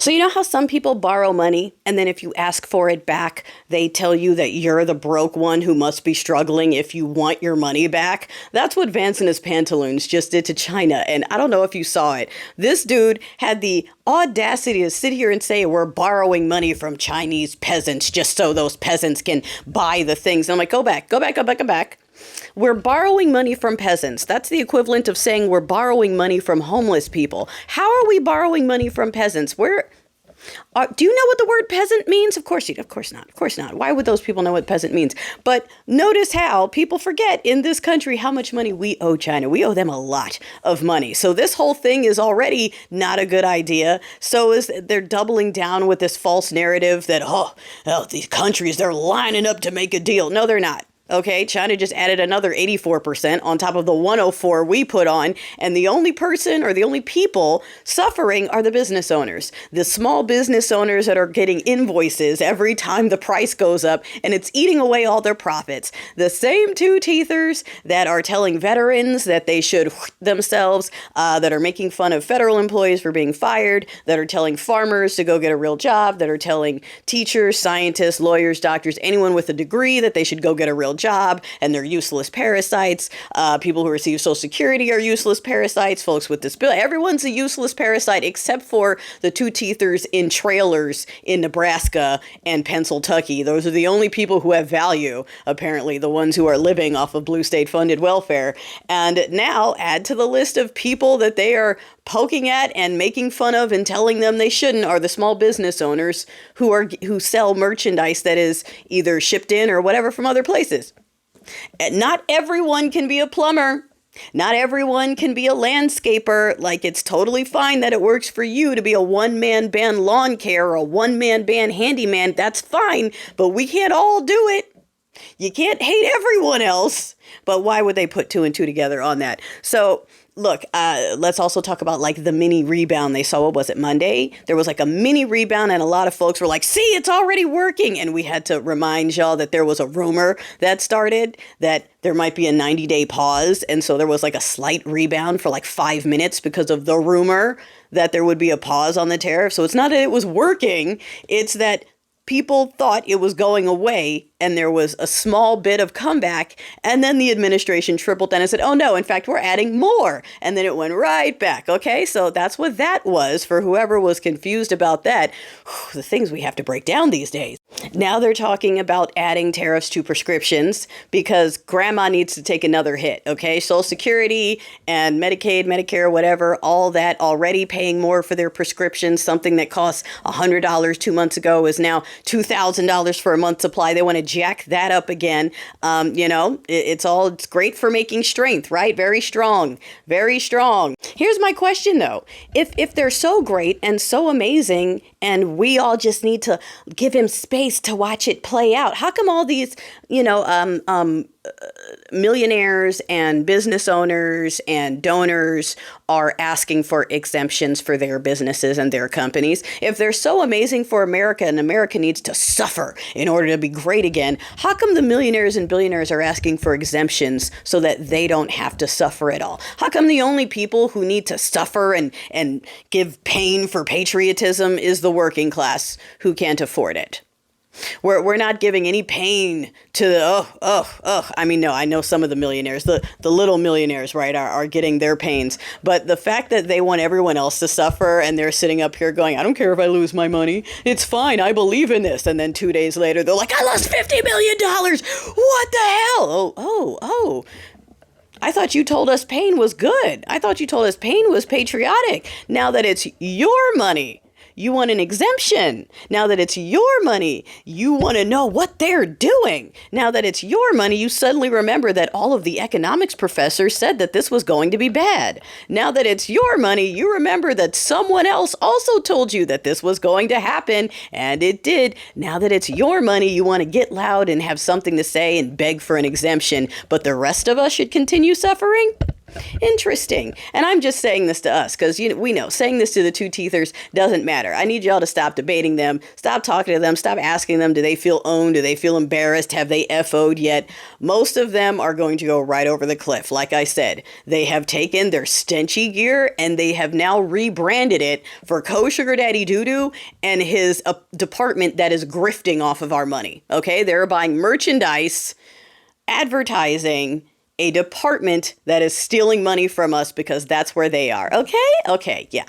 So you know how some people borrow money and then if you ask for it back, they tell you that you're the broke one who must be struggling if you want your money back? That's what Vance and his pantaloons just did to China. And I don't know if you saw it. This dude had the audacity to sit here and say we're borrowing money from Chinese peasants just so those peasants can buy the things. And I'm like, go back. We're borrowing money from peasants. That's the equivalent of saying we're borrowing money from homeless people. How are we borrowing money from peasants? Do you know what the word peasant means? Of course not. Why would those people know what peasant means? But notice how people forget in this country how much money we owe China. We owe them a lot of money. So this whole thing is already not a good idea. So they're doubling down with this false narrative that, these countries, they're lining up to make a deal. No, they're not. Okay, China just added another 84% on top of the 104 we put on. And the only person or the only people suffering are the business owners, the small business owners that are getting invoices every time the price goes up and it's eating away all their profits. The same two-teethers that are telling veterans that they should themselves, that are making fun of federal employees for being fired, that are telling farmers to go get a real job, that are telling teachers, scientists, lawyers, doctors, anyone with a degree that they should go get a real job and they're useless parasites. People who receive Social Security are useless parasites. Folks with disability, everyone's a useless parasite except for the two-teethers in trailers in Nebraska and Pennsylvania. Those are the only people who have value, apparently, the ones who are living off of blue state-funded welfare. And now add to the list of people that they are poking at and making fun of and telling them they shouldn't are the small business owners who sell merchandise that is either shipped in or whatever from other places. And not everyone can be a plumber. Not everyone can be a landscaper. Like, it's totally fine that it works for you to be a one-man band lawn care or a one-man band handyman. That's fine, but we can't all do it. You can't hate everyone else. But why would they put two and two together on that? So look, let's also talk about like the mini rebound they saw. What was it, Monday? There was like a mini rebound and a lot of folks were like, see, it's already working. And we had to remind y'all that there was a rumor that started that there might be a 90-day pause. And so there was like a slight rebound for like 5 minutes because of the rumor that there would be a pause on the tariff. So it's not that it was working. It's that people thought it was going away and there was a small bit of comeback, and then the administration tripled down and said, oh no, in fact, we're adding more. And then it went right back. Okay, so that's what that was for whoever was confused about that. The things we have to break down these days. Now they're talking about adding tariffs to prescriptions because grandma needs to take another hit. Okay, Social Security and Medicaid, Medicare, whatever, all that already paying more for their prescriptions. Something that cost $100 2 months ago is now $2,000 for a month's supply. They want to jack that up again. It's great for making strength, right? Very strong, very strong. Here's my question though. If they're so great and so amazing and we all just need to give him space to watch it play out, how come all these, millionaires and business owners and donors are asking for exemptions for their businesses and their companies? If they're so amazing for America and America needs to suffer in order to be great again, how come the millionaires and billionaires are asking for exemptions so that they don't have to suffer at all? How come the only people who need to suffer and give pain for patriotism is the working class who can't afford it? We're not giving any pain to the, I know some of the millionaires, the little millionaires, right, are getting their pains. But the fact that they want everyone else to suffer and they're sitting up here going, I don't care if I lose my money. It's fine. I believe in this. And then 2 days later, they're like, I lost $50 million. What the hell? Oh. I thought you told us pain was good. I thought you told us pain was patriotic. Now that it's your money, you want an exemption. Now that it's your money, you want to know what they're doing. Now that it's your money, you suddenly remember that all of the economics professors said that this was going to be bad. Now that it's your money, you remember that someone else also told you that this was going to happen, and it did. Now that it's your money, you want to get loud and have something to say and beg for an exemption, but the rest of us should continue suffering? Interesting. And I'm just saying this to us because we know saying this to the two-teethers doesn't matter. I need y'all to stop debating them, stop talking to them, stop asking them, do they feel owned? Do they feel embarrassed? Have they FO'd yet? Most of them are going to go right over the cliff. Like I said, they have taken their stenchy gear and they have now rebranded it for Co-Sugar Daddy Doodoo and his department that is grifting off of our money. Okay? They're buying merchandise, advertising, a department that is stealing money from us because that's where they are. Okay? Okay, yeah.